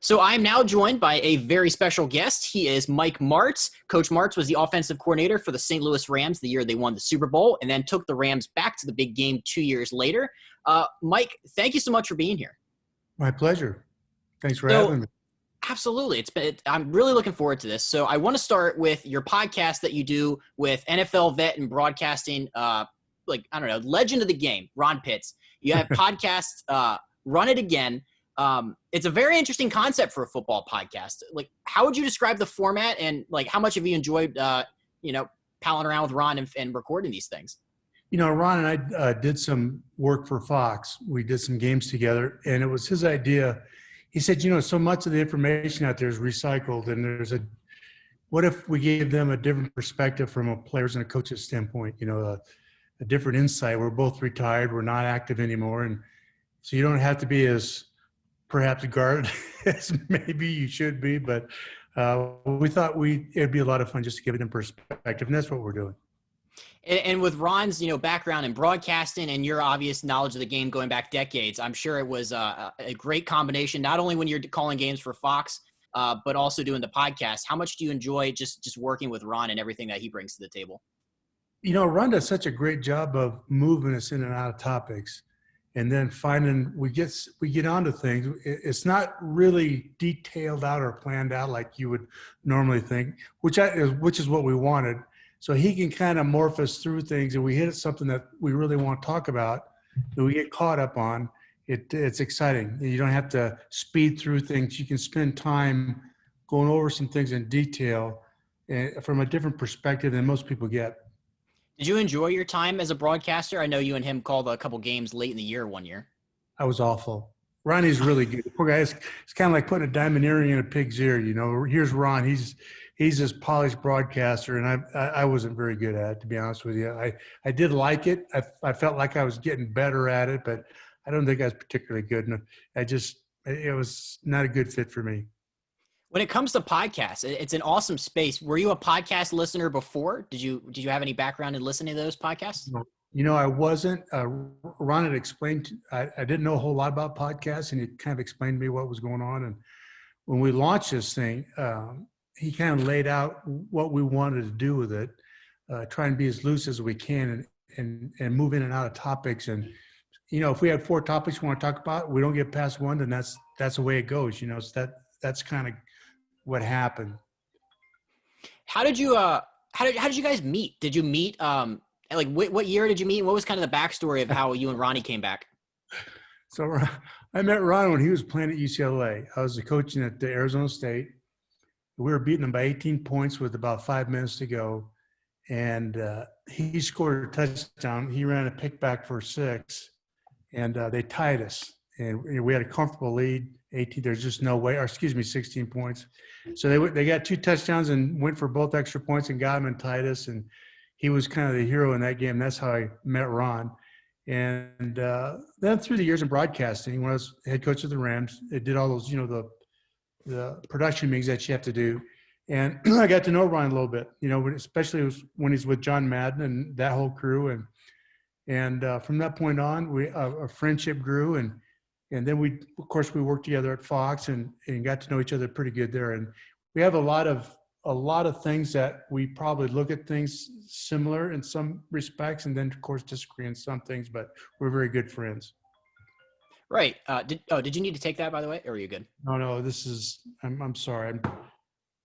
So I'm now joined by a very special guest. He is Mike Martz. Coach Martz was the offensive coordinator for the St. Louis Rams the year they won the Super Bowl and then took the Rams back to the big game 2 years later. Mike, thank you so much for being here. My pleasure. Thanks for having me. Absolutely. I'm really looking forward to this. So I want to start with your podcast that you do with NFL vet and broadcasting, legend of the game, Ron Pitts. You have podcast, Run It Again. It's a very interesting concept for a football podcast. Like, how would you describe the format, and like, how much have you enjoyed, palling around with Ron and recording these things? You know, Ron and I did some work for Fox. We did some games together, and it was his idea. He said, so much of the information out there is recycled, and what if we gave them a different perspective from a player's and a coach's standpoint, a different insight. We're both retired. We're not active anymore. And so you don't have to be as perhaps guarded as maybe you should be, but we thought it'd be a lot of fun just to give it in perspective, and that's what we're doing. And with Ron's, background in broadcasting and your obvious knowledge of the game going back decades, I'm sure it was a great combination, not only when you're calling games for Fox, but also doing the podcast. How much do you enjoy just working with Ron and everything that he brings to the table? Ron does such a great job of moving us in and out of topics, and then we get onto things. It's not really detailed out or planned out like you would normally think, which is what we wanted. So he can kind of morph us through things, and we hit something that we really want to talk about that we get caught up on. It's exciting. You don't have to speed through things. You can spend time going over some things in detail from a different perspective than most people get. Did you enjoy your time as a broadcaster? I know you and him called a couple games late in the year one year. I was awful. Ronnie's really good. Poor guy. It's kind of like putting a diamond earring in a pig's ear. Here's Ron. He's this polished broadcaster, and I wasn't very good at it, to be honest with you. I did like it. I felt like I was getting better at it, but I don't think I was particularly good. And it was not a good fit for me. When it comes to podcasts, it's an awesome space. Were you a podcast listener before? Did you have any background in listening to those podcasts? I wasn't. Ron had explained, I didn't know a whole lot about podcasts, and he kind of explained to me what was going on. And when we launched this thing, he kind of laid out what we wanted to do with it, try and be as loose as we can and move in and out of topics. And, if we had 4 topics we want to talk about, we don't get past one, then that's the way it goes. So that's kind of what happened. How did you guys meet? Did you meet, what year did you meet? What was kind of the backstory of how you and Ronnie came back? So I met Ron when he was playing at UCLA. I was coaching at Arizona State. We were beating them by 18 points with about 5 minutes to go. And he scored a touchdown. He ran a pick back for 6, and they tied us. And we had a comfortable lead, 18. There's just no way, 16 points. So they got 2 touchdowns and went for both extra points and got him and tied us. And he was kind of the hero in that game. That's how I met Ron. And then through the years in broadcasting, when I was head coach of the Rams, I did all those, the production meetings that you have to do. And I got to know Ron a little bit, especially when he's with John Madden and that whole crew. And from that point on, our friendship grew. And then we worked together at Fox and got to know each other pretty good there. And we have a lot of things that we probably look at things similar in some respects, and then of course disagree in some things, but we're very good friends. Right. Did you need to take that, by the way, or are you good? No, I'm sorry.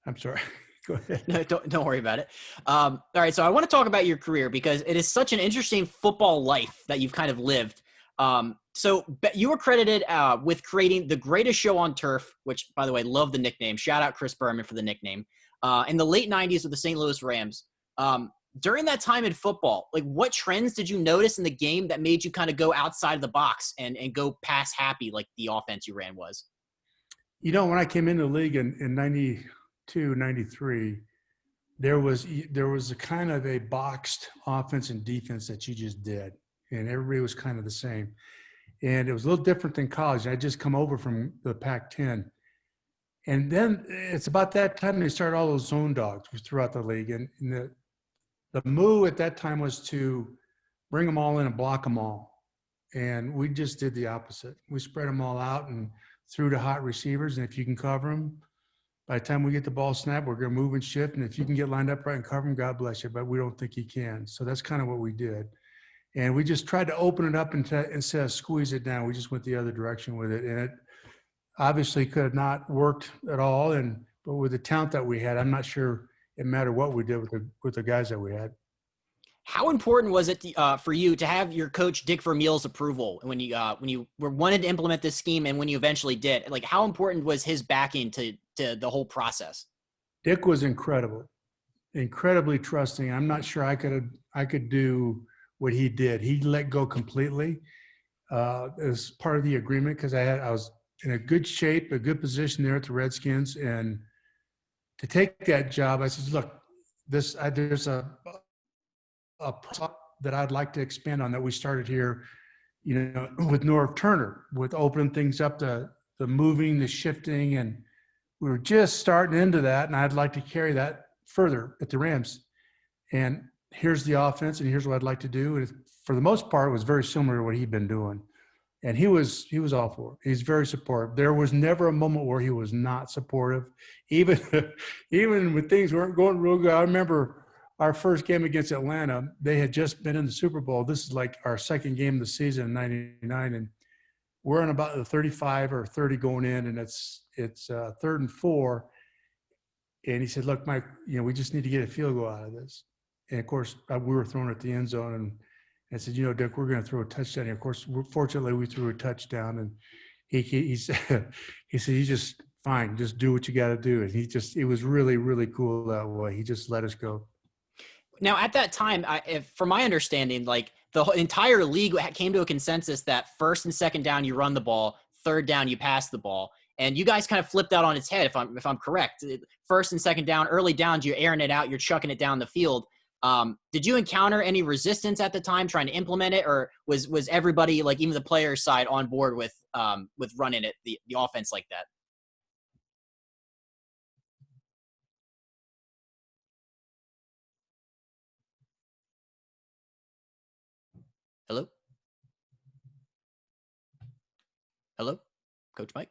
I'm sorry. Go ahead. No, don't worry about it. All right. So I want to talk about your career because it is such an interesting football life that you've kind of lived. So you were credited with creating the greatest show on turf, which, by the way, love the nickname. Shout out Chris Berman for the nickname. In the late 90s with the St. Louis Rams. During that time in football, what trends did you notice in the game that made you kind of go outside of the box and go pass happy like the offense you ran was? When I came into the league in 92, 93, there was a kind of a boxed offense and defense that you just did, and everybody was kind of the same. And it was a little different than college. I just come over from the Pac-10. And then it's about that time they started all those zone dogs throughout the league. And the move at that time was to bring them all in and block them all. And we just did the opposite. We spread them all out and through to hot receivers, and if you can cover them, by the time we get the ball snapped, we're going to move and shift. And if you can get lined up right and cover them, God bless you. But we don't think you can. So that's kind of what we did. And we just tried to open it up instead of squeeze it down. We just went the other direction with it. And it obviously could have not worked at all. But with the talent that we had, I'm not sure it mattered what we did with the guys that we had. How important was it for you to have your coach Dick Vermeil's approval when you were wanted to implement this scheme and when you eventually did? Like, how important was his backing to the whole process? Dick was incredible, incredibly trusting. I'm not sure I could do what he did. He let go completely as part of the agreement because I was in a good shape, a good position there at the Redskins, and to take that job, I said, look, there's a that I'd like to expand on that we started here, with Norv Turner, with opening things up, the moving, the shifting, and we were just starting into that, and I'd like to carry that further at the Rams. And here's the offense, and here's what I'd like to do. And for the most part, it was very similar to what he'd been doing. And he was all for it. He's very supportive. There was never a moment where he was not supportive, even when things weren't going real good. I remember our first game against Atlanta, they had just been in the Super Bowl. This is like our second game of the season in '99, and we're on about the 35 or 30 going in, and it's 3rd and 4. And he said, look, Mike, we just need to get a field goal out of this. And of course, we were throwing at the end zone, and I said, Dick, we're going to throw a touchdown. And of course, fortunately, we threw a touchdown, and he said, you just fine, just do what you got to do. And it was really, really cool that way. He just let us go. Now, at that time, from my understanding, like the entire league came to a consensus that first and second down, you run the ball, third down, you pass the ball. And you guys kind of flipped that on its head, if I'm correct. First and second down, early downs, you're airing it out, you're chucking it down the field. Did you encounter any resistance at the time trying to implement it, or was everybody, like even the players' side, on board with running it, the offense like that? Hello? Hello? Coach Mike?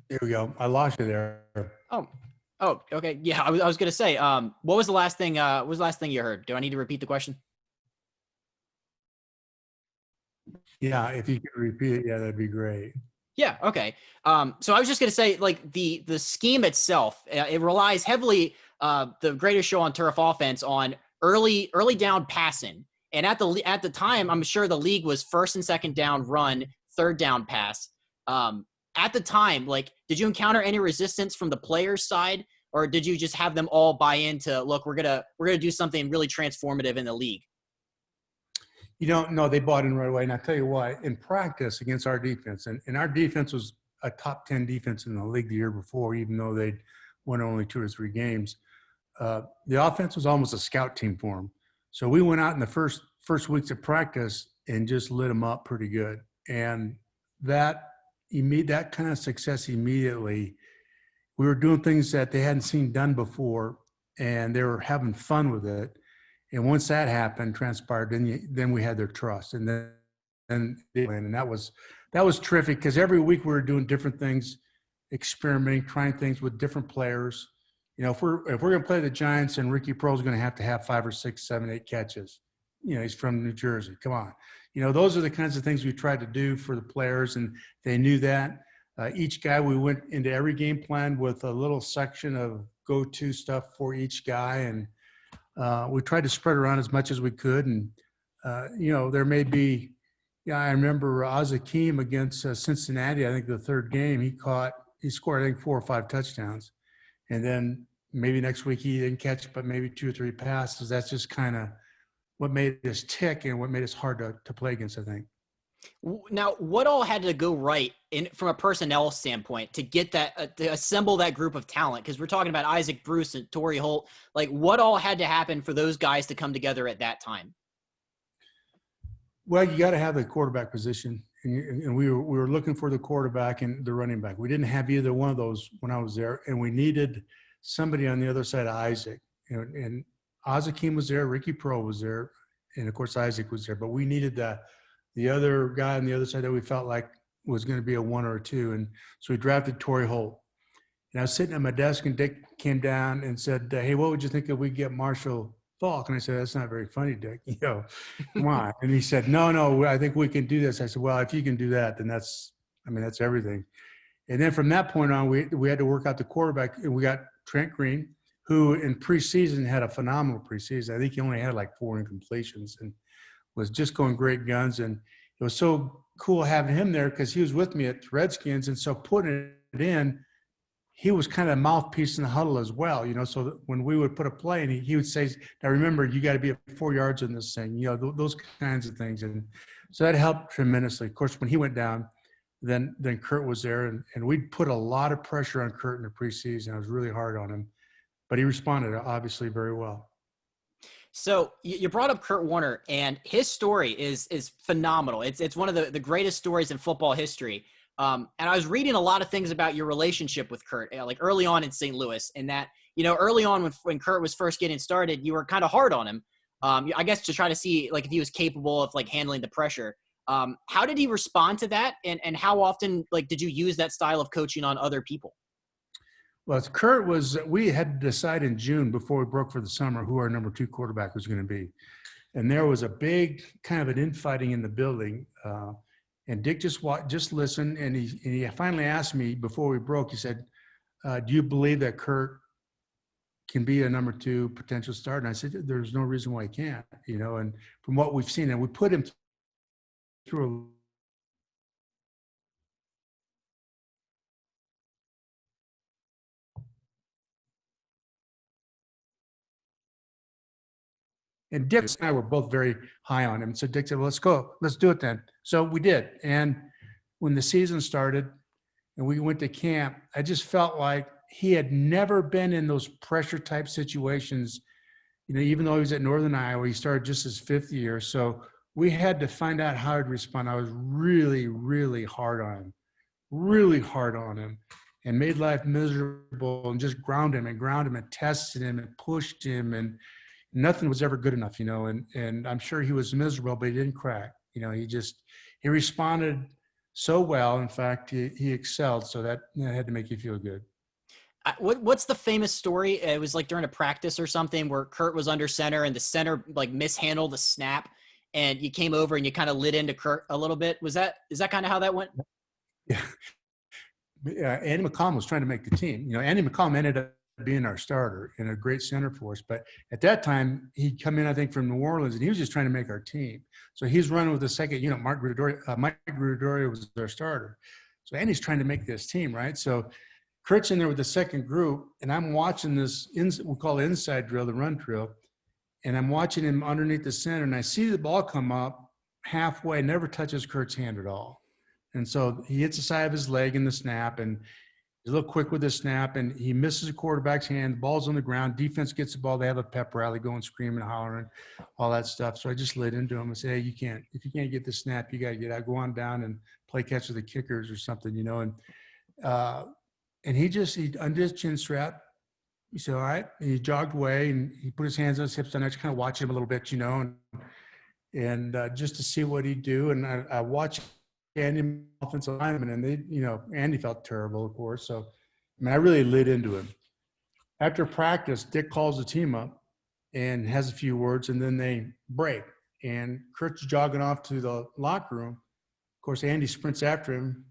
There we go. I lost you there. Oh, okay. Yeah, I was gonna say, what was the last thing? What was the last thing you heard? Do I need to repeat the question? Yeah, if you could repeat it, yeah, that'd be great. Yeah. Okay. So I was just gonna say, like the scheme itself, it relies heavily, the greatest show on turf offense on early down passing, and at the time, I'm sure the league was first and second down run, third down pass. At the time, like, did you encounter any resistance from the players' side, or did you just have them all buy into, look, we're gonna do something really transformative in the league? No, they bought in right away. And I tell you what, in practice against our defense, and our defense was a top 10 defense in the league the year before, even though they'd won only 2 or 3 games. The offense was almost a scout team for them. So we went out in the first weeks of practice and just lit them up pretty good. And that kind of success immediately, we were doing things that they hadn't seen done before, and they were having fun with it. And once that happened, transpired, then we had their trust, and that was terrific because every week we were doing different things, experimenting, trying things with different players. If we're going to play the Giants, and Ricky Proehl's going to have 5 or 6, 7, 8 catches. He's from New Jersey. Come on. Those are the kinds of things we tried to do for the players, and they knew that. Each guy, we went into every game plan with a little section of go-to stuff for each guy, and we tried to spread around as much as we could. And, there may be – I remember Azakim against Cincinnati, I think the third game, he scored, I think, 4 or 5 touchdowns. And then maybe next week he didn't catch but maybe 2 or 3 passes. That's just kind of what made us tick and what made us hard to play against, I think. Now, what all had to go right from a personnel standpoint to get that, to assemble that group of talent? Because we're talking about Isaac Bruce and Torrey Holt. Like, what all had to happen for those guys to come together at that time? Well, you got to have the quarterback position. and we were looking for the quarterback and the running back. We didn't have either one of those when I was there, and we needed somebody on the other side of Isaac. And Azakim was there, Ricky Pro was there, and of course Isaac was there. But we needed the other guy on the other side that we felt like was going to be a 1 or a 2, and so we drafted Torrey Holt. And I was sitting at my desk, and Dick came down and said, "Hey, what would you think if we get Marshall Falk?" And I said, "That's not very funny, Dick. Come on." And he said, "No, I think we can do this." I said, "Well, if you can do that, then that's everything." And then from that point on, we had to work out the quarterback, and we got Trent Green, who in preseason had a phenomenal preseason. I think he only had like 4 incompletions and was just going great guns. And it was so cool having him there because he was with me at the Redskins. And so putting it in, he was kind of a mouthpiece in the huddle as well, so that when we would put a play and he would say, "Now remember, you got to be at 4 yards in this thing," those kinds of things. And so that helped tremendously. Of course, when he went down, then Kurt was there, and we'd put a lot of pressure on Kurt in the preseason. I was really hard on him, but he responded obviously very well. So you brought up Kurt Warner, and his story is phenomenal. It's one of the greatest stories in football history. And I was reading a lot of things about your relationship with Kurt, like early on in St. Louis, and that, early on when Kurt was first getting started, you were kind of hard on him, I guess, to try to see like if he was capable of like handling the pressure. How did he respond to that? And how often did you use that style of coaching on other people? Well, we had to decide in June before we broke for the summer who our number 2 quarterback was going to be. And there was a big kind of an infighting in the building. And Dick just listened, and he finally asked me before we broke. He said, "Do you believe that Kurt can be a number 2 potential starter?" And I said, "There's no reason why he can't." And from what we've seen, and we put him through and Dick and I were both very high on him. So Dick said, "Well, let's go. Let's do it then." So we did. And when the season started and we went to camp, I just felt like he had never been in those pressure type situations. Even though he was at Northern Iowa, he started just his 5th year. So we had to find out how he'd respond. I was really, really hard on him and made life miserable and just ground him and tested him and pushed him, and nothing was ever good enough, and I'm sure he was miserable, but he didn't crack. He responded so well. In fact, he excelled. So that had to make you feel good. What's the famous story? It was like during a practice or something where Kurt was under center and the center mishandled the snap, and you came over and you kind of lit into Kurt a little bit. Is that kind of how that went? Yeah. Andy McCollum was trying to make the team. Andy McCollum ended up being our starter and a great center for us. But at that time, he'd come in, I think, from New Orleans, and he was just trying to make our team. So he's running with the second, Mike Grudoria was our starter. So Andy's trying to make this team, right? So Kurt's in there with the second group, and I'm watching this, we call it inside drill, the run drill, and I'm watching him underneath the center, and I see the ball come up halfway, never touches Kurt's hand at all. And so he hits the side of his leg in the snap, and he's a little quick with the snap, and he misses the quarterback's hand. The ball's on the ground. Defense gets the ball. They have a pep rally, going screaming, hollering, all that stuff. So I just lit into him and said, "Hey, if you can't get the snap, you got to get out. Go on down and play catch with the kickers or something, And he undid his chin strap. He said, "All right." And he jogged away, and he put his hands on his hips, and I just kind of watched him a little bit, and just to see what he'd do. And I watched Andy, offensive lineman, and they, Andy felt terrible, of course. So, I really lit into him. After practice, Dick calls the team up and has a few words, and then they break. And Kurt's jogging off to the locker room. Of course, Andy sprints after him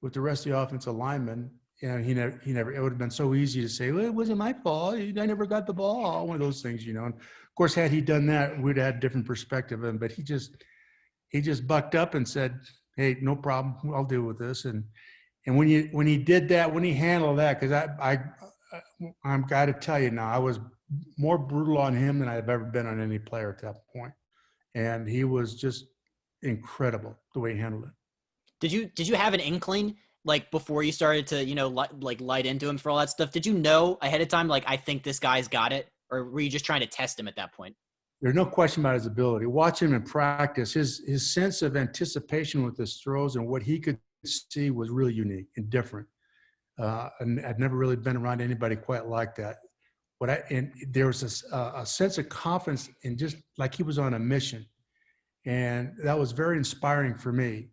with the rest of the offensive linemen. He never, it would have been so easy to say, "Well, it wasn't my fault. I never got the ball." One of those things, And of course, had he done that, we'd have had a different perspective of him. But he just bucked up and said, "Hey, no problem. I'll deal with this." And when he did that, when he handled that, because I'm got to tell you now, I was more brutal on him than I've ever been on any player at that point. And he was just incredible the way he handled it. Did you have an inkling, before you started to, light into him for all that stuff? Did you know ahead of time, I think this guy's got it? Or were you just trying to test him at that point? There's no question about his ability. Watch him in practice. His sense of anticipation with his throws and what he could see was really unique and different. And I've never really been around anybody quite like that. And there was a sense of confidence and just like he was on a mission. And that was very inspiring for me.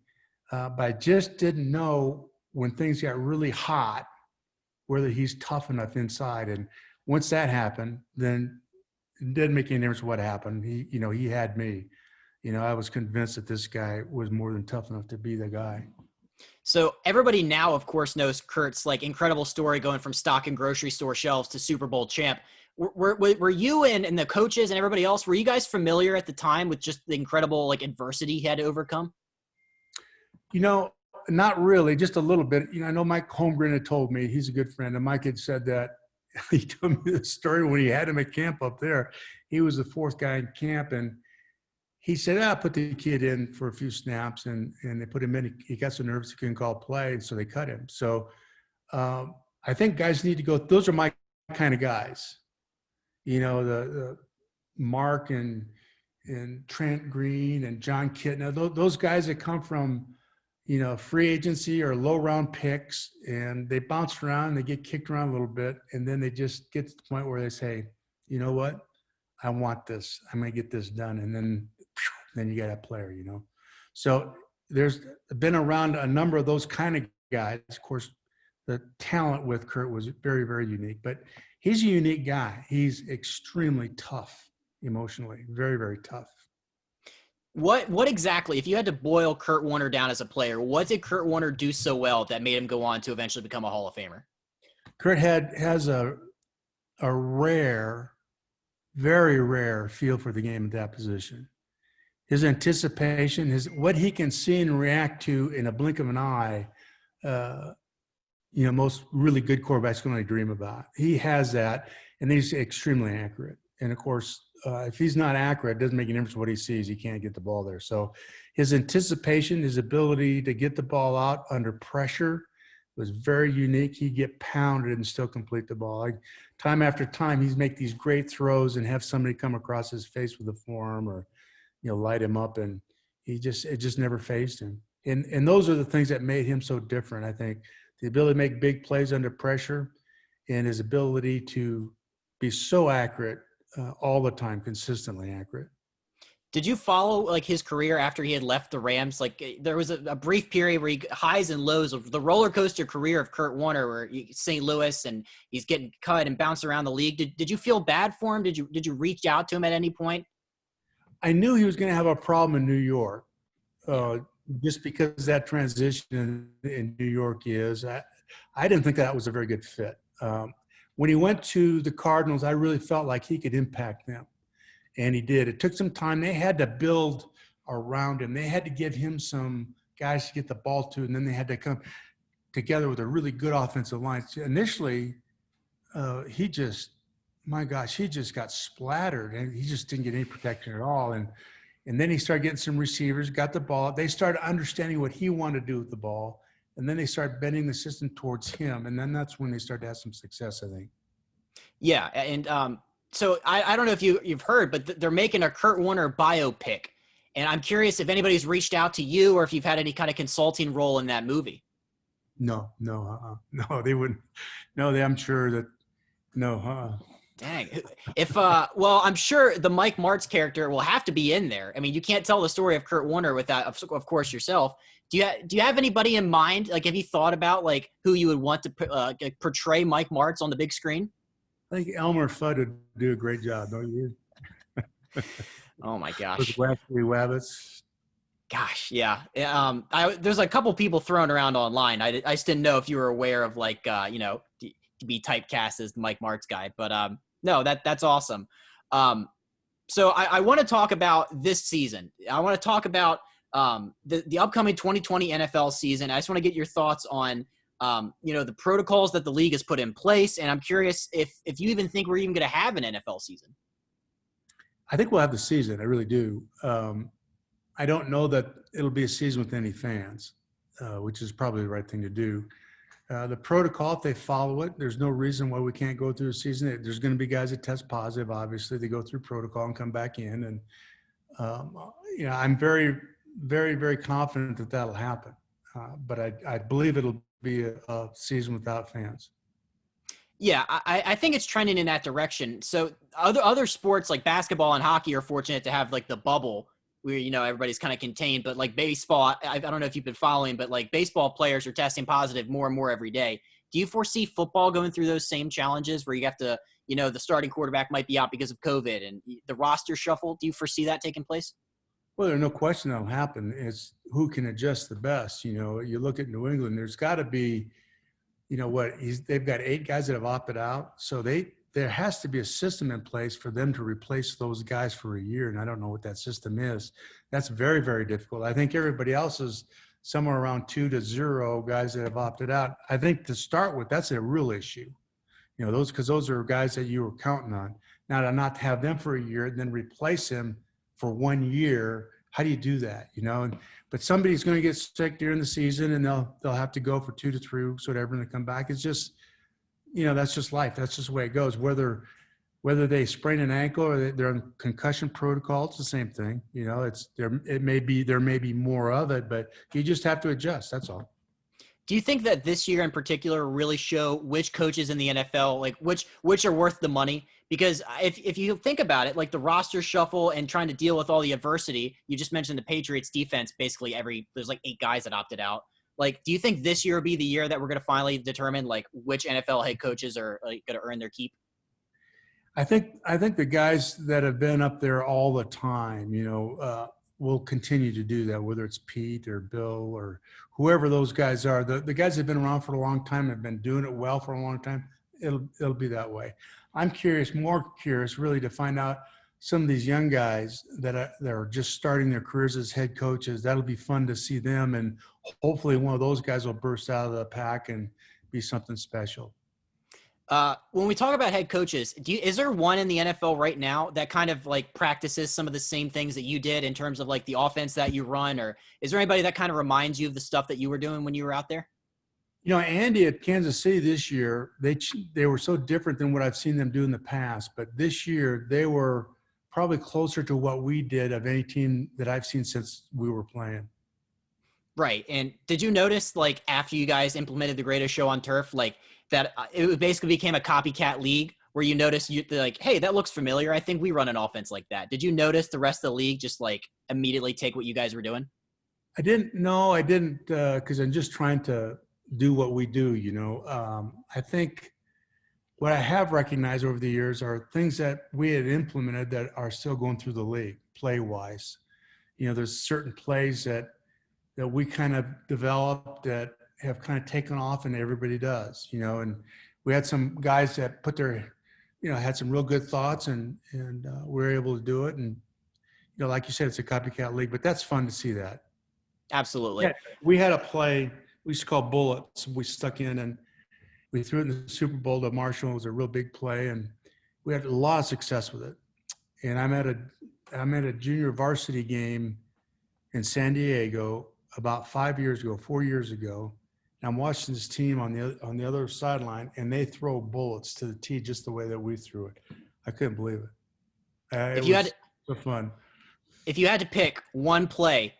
But I just didn't know when things got really hot, whether he's tough enough inside. And once that happened, then it didn't make any difference what happened. He had me. I was convinced that this guy was more than tough enough to be the guy. So everybody now, of course, knows Kurt's like incredible story going from stock and grocery store shelves to Super Bowl champ. Were you and the coaches and everybody else, were you guys familiar at the time with just the incredible like adversity he had to overcome? Not really, just a little bit. I know Mike Holmgren had told me, he's a good friend, and Mike had said that he told me the story when he had him at camp up there. He was the fourth guy in camp, and he said, put the kid in for a few snaps, and they put him in. He got so nervous he couldn't call play, and so they cut him. So I think guys need to go. Those are my kind of guys. The Mark and Trent Green and John Kitna, those guys that come from, free agency or low round picks, and they bounce around, they get kicked around a little bit, and then they just get to the point where they say, you know what, I want this. I'm going to get this done. And then you got a player, So there's been around a number of those kind of guys. Of course, the talent with Kurt was very, very unique, but he's a unique guy. He's extremely tough emotionally, very, very tough. What exactly, if you had to boil Kurt Warner down as a player, what did Kurt Warner do so well that made him go on to eventually become a Hall of Famer? Kurt has a rare, very rare feel for the game at that position. His anticipation, what he can see and react to in a blink of an eye, most really good quarterbacks can only dream about. He has that, and he's extremely accurate. And of course, if he's not accurate, it doesn't make any difference what he sees. He can't get the ball there. So his anticipation, his ability to get the ball out under pressure was very unique. He'd get pounded and still complete the ball. Time after time, he'd make these great throws and have somebody come across his face with a forearm or, light him up, and it just never fazed him. And those are the things that made him so different, I think. The ability to make big plays under pressure and his ability to be so accurate all the time, consistently accurate. Did you follow like his career after he had left the Rams? Like there was a brief period where highs and lows of the roller coaster career of Kurt Warner, where St. Louis and he's getting cut and bounced around the league. Did you feel bad for him? Did you reach out to him at any point? I knew he was going to have a problem in New York, just because that transition in New York is. I didn't think that was a very good fit. When he went to the Cardinals, I really felt like he could impact them. And he did. It took some time. They had to build around him. They had to give him some guys to get the ball to, and then they had to come together with a really good offensive line. Initially, he just got splattered, and he just didn't get any protection at all. And then he started getting some receivers, got the ball. They started understanding what he wanted to do with the ball, and then they started bending the system towards him. And then that's when they started to have some success, I think. Yeah, and so I don't know if you've heard, but they're making a Kurt Warner biopic. And I'm curious if anybody's reached out to you or if you've had any kind of consulting role in that movie. No, they wouldn't. No, I'm sure that, no. Dang. If, well, I'm sure the Mike Martz character will have to be in there. I mean, you can't tell the story of Kurt Warner without, of course, yourself. Do you have anybody in mind? Like, have you thought about like who you would want to portray Mike Martz on the big screen? I think Elmer Fudd would do a great job, don't you? Oh my gosh. With Wesley Wabbits. Gosh, yeah. There's a couple people thrown around online. I just didn't know if you were aware of like, to be typecast as the Mike Martz guy, but no, that's awesome. So I want to talk about this season. I want to talk about the upcoming 2020 NFL season. I just want to get your thoughts on the protocols that the league has put in place. And I'm curious if you even think we're even going to have an NFL season. I think we'll have the season. I really do. I don't know that it'll be a season with any fans, which is probably the right thing to do. The protocol, if they follow it, there's no reason why we can't go through a season. There's going to be guys that test positive. Obviously, they go through protocol and come back in. And I'm very, very, very confident that that'll happen. But I believe it'll be a season without fans. Yeah, I think it's trending in that direction. So other sports like basketball and hockey are fortunate to have like the bubble where, everybody's kind of contained. But like baseball, I don't know if you've been following, but like baseball players are testing positive more and more every day. Do you foresee football going through those same challenges where you have to, the starting quarterback might be out because of COVID and the roster shuffle? Do you foresee that taking place? Well, there's no question that'll happen. It's who can adjust the best. You look at New England, there's got to be, they've got 8 guys that have opted out. So there has to be a system in place for them to replace those guys for a year. And I don't know what that system is. That's very, very difficult. I think everybody else is somewhere around 2 to 0 guys that have opted out. I think to start with, that's a real issue. Because those are guys that you were counting on. Now to not have them for a year and then replace them for 1 year, how do you do that? But somebody's going to get sick during the season and they'll have to go for 2 to 3 weeks, whatever, and they come back. It's just, that's just life. That's just the way it goes. Whether they sprain an ankle or they're on concussion protocol, it's the same thing. There may be more of it, but you just have to adjust. That's all. Do you think that this year in particular really show which coaches in the NFL, like which are worth the money? Because if you think about it, like the roster shuffle and trying to deal with all the adversity, you just mentioned the Patriots defense, basically there's like 8 guys that opted out. Like, do you think this year will be the year that we're going to finally determine like which NFL head coaches are like, going to earn their keep? I think the guys that have been up there all the time, will continue to do that, whether it's Pete or Bill or whoever those guys are. The guys that have been around for a long time, have been doing it well for a long time. It'll be that way. I'm more curious really to find out some of these young guys that are just starting their careers as head coaches. That'll be fun to see them. And hopefully one of those guys will burst out of the pack and be something special. When we talk about head coaches, is there one in the NFL right now that kind of like practices some of the same things that you did in terms of like the offense that you run, or is there anybody that kind of reminds you of the stuff that you were doing when you were out there? Andy at Kansas City this year, they were so different than what I've seen them do in the past, but this year they were probably closer to what we did of any team that I've seen since we were playing. Right. And did you notice like after you guys implemented the greatest show on turf, like that it basically became a copycat league where you notice they're like, hey, that looks familiar. I think we run an offense like that. Did you notice the rest of the league just like immediately take what you guys were doing? I didn't, because I'm just trying to do what we do, I think what I have recognized over the years are things that we had implemented that are still going through the league play-wise. There's certain plays that we kind of developed that have kind of taken off and everybody does, and we had some guys that put their, had some real good thoughts and we were able to do it. And, like you said, it's a copycat league, but that's fun to see that. Absolutely. Yeah, we had a play we used to call bullets. We stuck in and we threw it in the Super Bowl to Marshall. It was a real big play and we had a lot of success with it. And I'm at a junior varsity game in San Diego about 4 years ago. And I'm watching this team on the other sideline, and they throw bullets to the tee just the way that we threw it. I couldn't believe it. It was so fun. If you had to pick one play,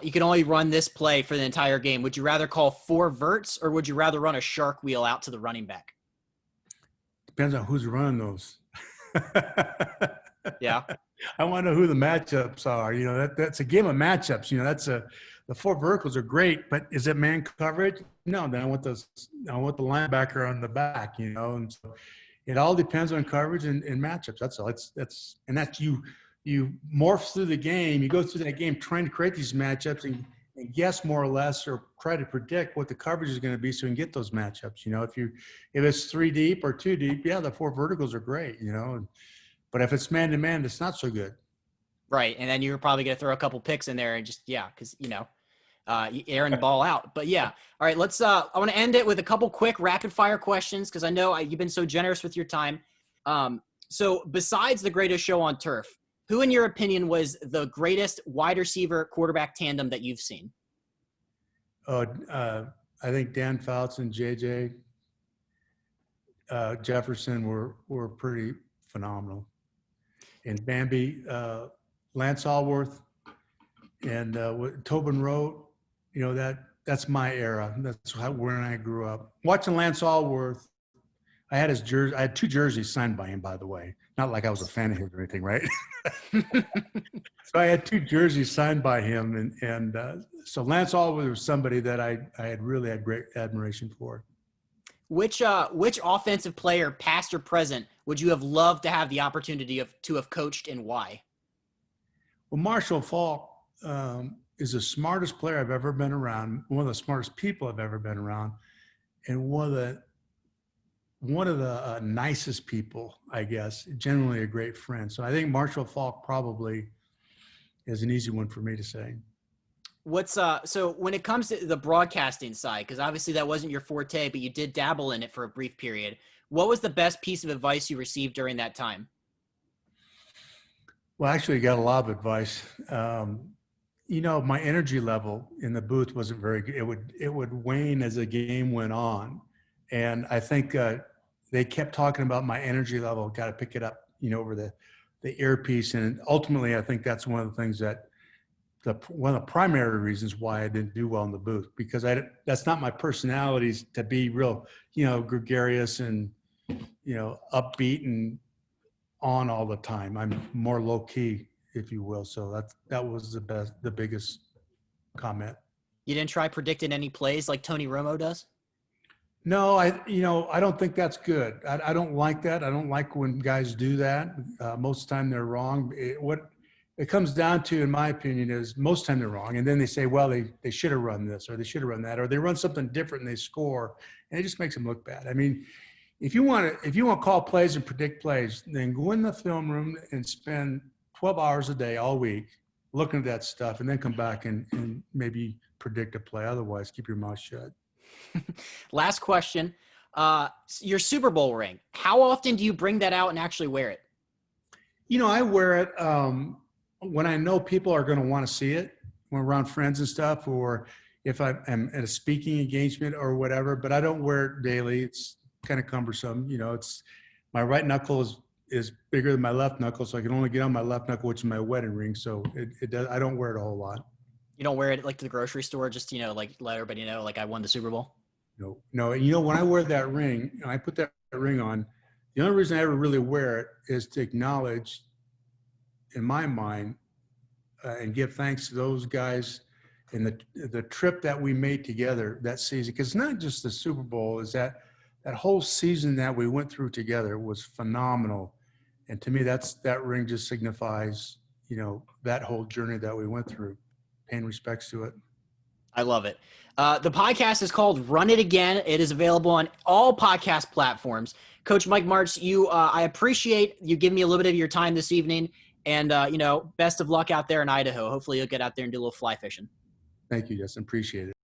you can only run this play for the entire game. Would you rather call 4 verts or would you rather run a shark wheel out to the running back? Depends on who's running those. Yeah. I want to know who the matchups are. That's a game of matchups. The 4 verticals are great, but is it man coverage? No, then I want the linebacker on the back, and so it all depends on coverage and matchups. That's all. And that's you morph through the game. You go through that game trying to create these matchups and guess more or less or try to predict what the coverage is going to be so you can get those matchups. If it's 3 deep or 2 deep, yeah, the 4 verticals are great, but if it's man-to-man, it's not so good. Right. And then you're probably going to throw a couple picks in there and just, because, airing the ball out. But yeah. All right. I want to end it with a couple quick rapid fire questions because I know you've been so generous with your time. So besides the greatest show on turf, who in your opinion was the greatest wide receiver quarterback tandem that you've seen? I think Dan Fouts and JJ Jefferson were pretty phenomenal. And Bambi, Lance Allworth, and Tobin Rote, that's my era. That's when I grew up. Watching Lance Allworth, I had his jersey. I had 2 jerseys signed by him, by the way. Not like I was a fan of his or anything, right? So I had 2 jerseys signed by him, and so Lance Allworth was somebody that I had really had great admiration for. Which offensive player, past or present, would you have loved to have the opportunity to have coached, and why? Well, Marshall Faulk is the smartest player I've ever been around, one of the smartest people I've ever been around, and one of the nicest people, I guess. Generally a great friend. So I think Marshall Faulk probably is an easy one for me to say. So when it comes to the broadcasting side, because obviously that wasn't your forte, but you did dabble in it for a brief period. What was the best piece of advice you received during that time? Well, actually, I got a lot of advice. My energy level in the booth wasn't very good. It would wane as the game went on, and I think they kept talking about my energy level. Got to pick it up, over the earpiece, and ultimately, I think that's one of the things that one of the primary reasons why I didn't do well in the booth, because that's not my personality to be real, gregarious and upbeat and on all the time. I'm more low key, if you will. So that was the biggest comment. You didn't try predicting any plays like Tony Romo does? No, I don't think that's good. I don't like that. I don't like when guys do that. Most of the time they're wrong. What it comes down to, in my opinion, is most of the time they're wrong. And then they say, well, they should have run this, or they should have run that, or they run something different and they score, and it just makes them look bad. I mean, if you want to call plays and predict plays, then go in the film room and spend 12 hours a day all week looking at that stuff, and then come back and maybe predict a play. Otherwise, keep your mouth shut. Last question. Your Super Bowl ring, how often do you bring that out and actually wear it? I wear it when I know people are going to want to see it, when we're around friends and stuff, or if I'm at a speaking engagement or whatever, but I don't wear it daily. It's kind of cumbersome. It's my right knuckle is bigger than my left knuckle, so I can only get on my left knuckle, which is my wedding ring. So it does. I don't wear it a whole lot. You don't wear it like to the grocery store, just, like let everybody know, like I won the Super Bowl? No. When I wear that ring, I put that ring on, the only reason I ever really wear it is to acknowledge, in my mind, and give thanks to those guys and the trip that we made together that season. Because not just the Super Bowl, is that whole season that we went through together was phenomenal. And to me, that ring just signifies, that whole journey that we went through. Paying respects to it. I love it. The podcast is called Run It Again. It is available on all podcast platforms. Coach Mike Martz, I appreciate you giving me a little bit of your time this evening. And, best of luck out there in Idaho. Hopefully you'll get out there and do a little fly fishing. Thank you, Justin. Appreciate it.